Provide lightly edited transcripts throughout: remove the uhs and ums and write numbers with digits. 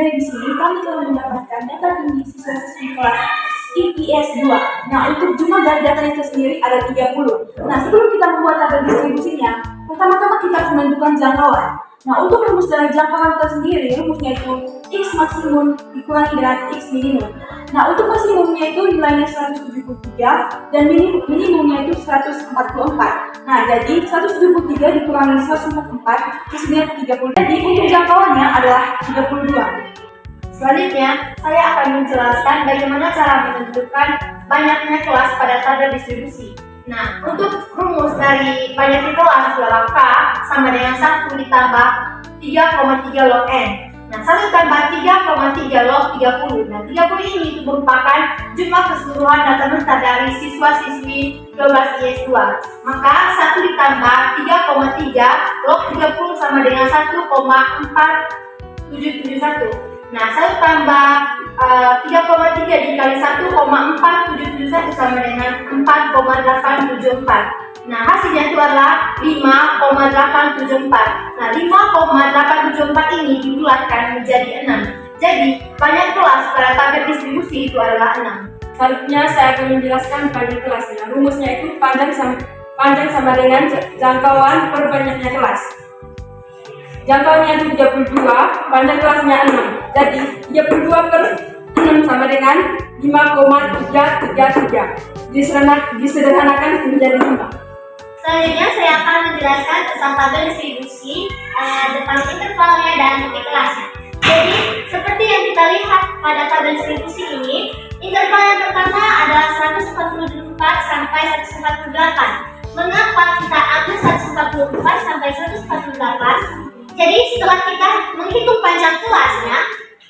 dari di sini kami telah mendapatkan data tinggi siswa-siswi kelas IPS 2. Nah, untuk jumlah dari data itu sendiri ada 30. Nah, sebelum kita membuat tabel distribusinya, pertama-tama kita harus menentukan jangkauan. Nah, untuk rumus dari jangkauan itu sendiri, rumusnya itu X maksimum dikurangi dengan X minimum. Nah, untuk maksimumnya itu nilainya 173 dan minimumnya itu 144. Nah, jadi 173 dikurangi 144 hasilnya 30. Jadi untuk jangkauannya adalah 32. Selanjutnya, saya akan menjelaskan bagaimana cara menentukan banyaknya kelas pada tabel distribusi. Nah, untuk rumus dari banyaknya kelas adalah K sama dengan 1 ditambah 3,3 log N. Nah, 1 tambah 3,3 log 30. Nah, 30 ini itu merupakan jumlah keseluruhan data mental dari siswa-siswi 12 IPS 2. Maka 1 ditambah 3,3 log 30 sama dengan 1,4771. Nah, 1 tambah 3,3 dikali 1,4771 sama dengan 4,874. Nah, hasilnya itu adalah 5,874. Nah, 5,874 ini dibulatkan menjadi 6. Jadi, banyak kelas pada tabel distribusi itu adalah 6. Selanjutnya saya akan menjelaskan bagi kelasnya. Rumusnya itu panjang sama dengan jangkauan per banyaknya kelas. Jangkauannya itu 32, panjang kelasnya 6. Jadi 32 per 6 sama dengan 5,333. Disederhanakan menjadi 5. Selanjutnya saya akan menjelaskan tentang tabel distribusi depan intervalnya dan titik kelasnya. Jadi seperti yang kita lihat pada tabel distribusi ini, interval yang pertama adalah 144 sampai 148. Mengapa kita ambil 144 sampai 148? Jadi setelah kita menghitung panjang kelasnya,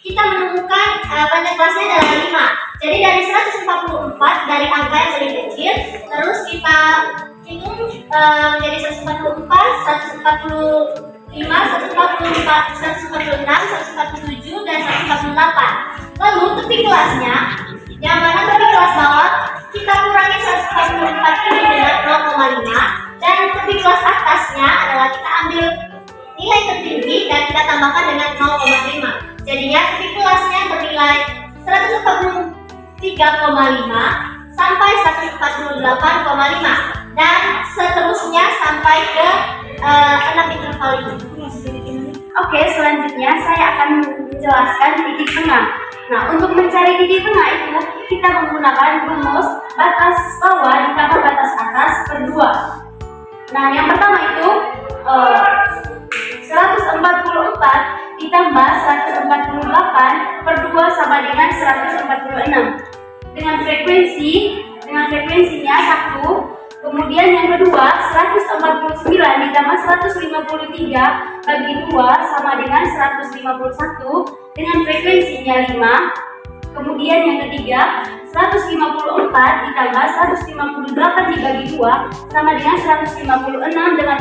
kita menemukan panjang kelasnya adalah 5. Jadi dari 144 dari angka yang paling kecil, terus kita hitung menjadi 144, 145, 144, 146, 147, dan 148. Lalu tepi kelasnya, yang mana tepi kelas bawah, kita kurangi 144 ini dengan 0,5, dan tepi kelas atasnya adalah kita ambil nilai tertinggi dan kita tambahkan dengan 0,5. Jadinya tepi kelasnya bernilai 143,5 sampai 148,5 dan seterusnya sampai ke 6 interval ini. Oke, selanjutnya saya akan menjelaskan titik tengah. Nah, untuk mencari titik tengah itu kita menggunakan rumus batas bawah ditambah batas atas per 2. Nah, yang pertama itu 144 ditambah 148 per 2 sama dengan 146. Dengan frekuensinya 1. Kemudian yang kedua 149 ditambah 153 bagi 2 sama dengan 151 dengan frekuensinya 5. Kemudian yang ketiga 154 ditambah 158 dibagi 2 sama dengan 156 dengan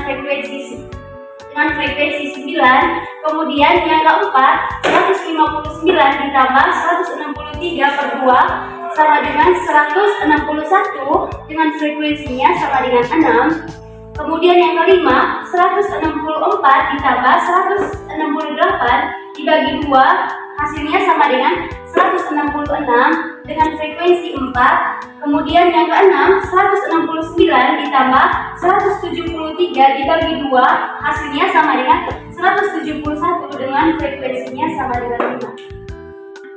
frekuensi 9. Kemudian yang keempat 159 ditambah 163 per 2 sama dengan 161 dengan frekuensinya sama dengan 6. Kemudian yang kelima 164 ditambah 168 dibagi 2 hasilnya sama dengan 166 dengan frekuensi 4. Kemudian yang keenam 169 ditambah 173 dibagi 2 hasilnya sama dengan 171 dengan frekuensinya sama dengan 5.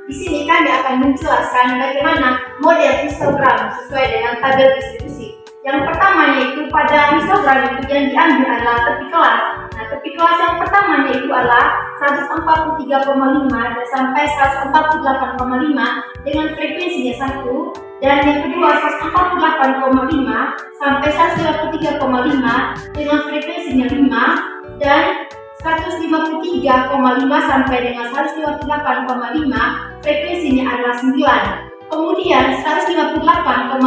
Di sini kami akan menjelaskan bagaimana model histogram sesuai dengan tabel distribusi. Yang pertama yaitu pada histogram itu yang diambil adalah tepi kelas. Nah, tepi kelas yang pertama yaitu adalah 143,5 sampai 148,5 dengan frekuensinya 1, dan yang kedua 148,5 sampai 153,5 dengan frekuensinya 5, dan 153,5 sampai dengan 158,5 frekuensinya adalah 9. Kemudian 158,5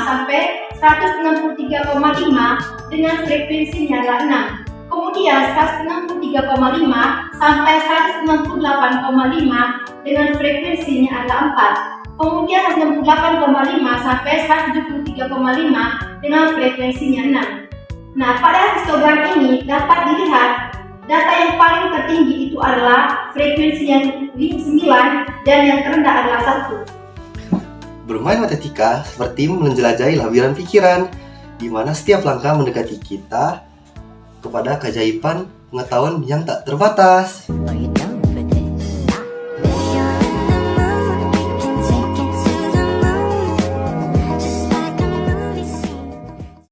sampai 163,5 dengan frekuensinya adalah 6. Kemudian 163,5 sampai 168,5 dengan frekuensinya adalah 4. Kemudian 168,5 sampai 173,5 dengan frekuensinya 6. Nah, pada histogram ini dapat dilihat Data yang paling tertinggi itu adalah frekuensi yang 9 dan yang terendah adalah 1. Bermain matematika seperti menjelajahi labirin pikiran, di mana setiap langkah mendekati kita kepada keajaiban pengetahuan yang tak terbatas.